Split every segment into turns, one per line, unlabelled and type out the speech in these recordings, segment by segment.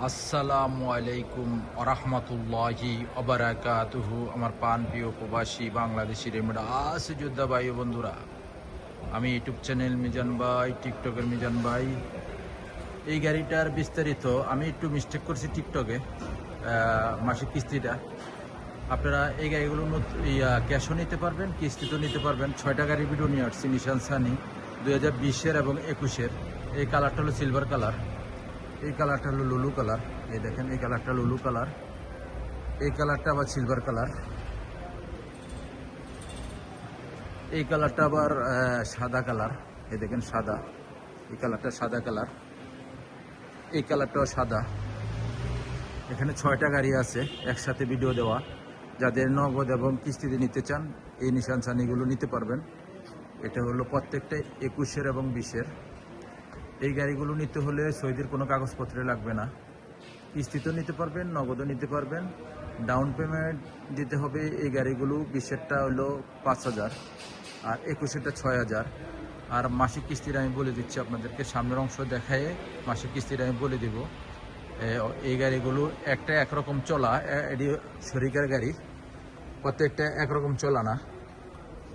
আসসালামু আলাইকুম আরহামতুল্লাহি অবরাকাতুহু। আমার প্রিয় প্রবাসী বাংলাদেশি রেমডা আছে যোদ্ধা ভাই ও বন্ধুরা, আমি ইউটিউব চ্যানেল মিজান ভাই, টিকটকের মিজান ভাই। এই গাড়িটার বিস্তারিত আমি একটু মিস্টেক করছি টিকটকে, মাসিক কিস্তিটা আপনারা এই গাড়িগুলো ক্যাশও নিতে পারবেন, কিস্তিতেও নিতে পারবেন। 6টা গাড়ির ভিডিও নিয়ে আসছি। নিশান সানি 2020-এর এবং 21-এর। এই কালারটা হলো সিলভার কালার, এই কালারটা হলো লুলু কালার। এই দেখেন, এই কালারটা লুলু কালার, এই কালারটা আবার সিলভার কালার, এই কালারটা আবার সাদা কালার। এই দেখেন সাদা, এই কালারটা সাদা কালার, এই কালারটাও সাদা। এখানে 6টা গাড়ি আছে, একসাথে ভিডিও দেওয়া। যাদের নগদ এবং কিস্তিতে নিতে চান এই নিশান সানিগুলো নিতে পারবেন। এটা হলো প্রত্যেকটা 21-এর এবং 20-এর। এই গাড়িগুলো নিতে হলে সৌদির কোনো কাগজপত্র লাগবে না, কিস্তিতেও নিতে পারবেন, নগদও নিতে পারবেন। ডাউন পেমেন্ট দিতে হবে। এই গাড়িগুলো 20-এরটা হলো 5,000 আর 21-এরটা 6,000। আর মাসিক কিস্তির আমি বলে দিচ্ছি আপনাদেরকে, সামনের অংশ দেখায় মাসিক কিস্তির আমি বলে দিব। এই গাড়িগুলো একটা একরকম চলা, এটি শরিকার গাড়ি, প্রত্যেকটা একরকম চলা না।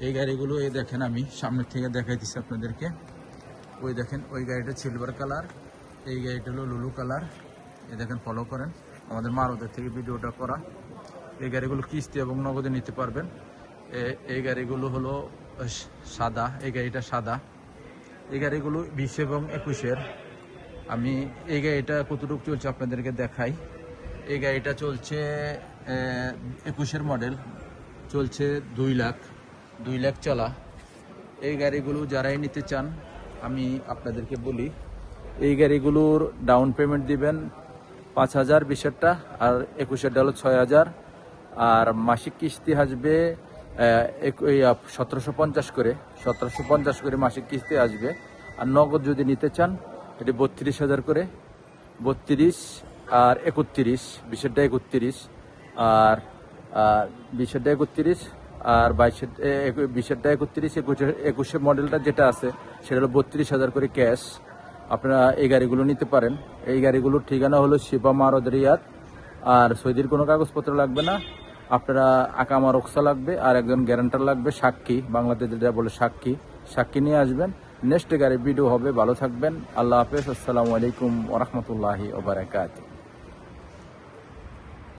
এই গাড়িগুলো এই দেখেন, আমি সামনের থেকে দেখাই দিচ্ছি আপনাদেরকে। ওই দেখেন, ওই গাড়িটা সিলভার কালার, এই গাড়িটা হলো লুলু কালার। এই দেখেন, ফলো করেন, আমাদের মারুদের থেকে ভিডিওটা করা। এই গাড়িগুলো কিস্তি এবং নগদে নিতে পারবেন। এই গাড়িগুলো হলো সাদা, এই গাড়িটা সাদা। এই গাড়িগুলো 20 এবং 21-এর। আমি এই গাড়িটা কতটুকু চলছে আপনাদেরকে দেখাই। এই গাড়িটা চলছে 21-এর মডেল, চলছে 2 লাখ চলা। এই গাড়িগুলো যারাই নিতে চান আমি আপনাদেরকে বলি, এই গাড়িগুলোর ডাউন পেমেন্ট দিবেন 5,000 20-এরটা, আর 21-এরটা হলো 6,000। আর মাসিক কিস্তি আসবে 1750 করে, 1750 করে মাসিক কিস্তি আসবে। আর নগদ যদি নিতে চান এটি 32,000 করে, 32 আর 31, 20-এরটা 31 আর 20-এরটা 31 আর 20-এরটা 31, 21-এর মডেলটা যেটা আছে সেটা হলো 32,000 করে ক্যাশ। আপনারা এই গাড়িগুলো নিতে পারেন। এই গাড়িগুলোর ঠিকানা হলো শিবা মারদ রিয়াদ। আর সৌদির কোনো কাগজপত্র লাগবে না, আপনারা আকামা রক্সা লাগবে আর একজন গ্যারান্টার লাগবে, সাক্ষী, বাংলাদেশে যেটা বলে সাক্ষী নিয়ে আসবেন। নেক্সট গাড়ির ভিডিও হবে। ভালো থাকবেন, আল্লাহ হাফেজ, আসসালামু আলাইকুম ওরহমতুল্লাহি ওবারাকাতুহু।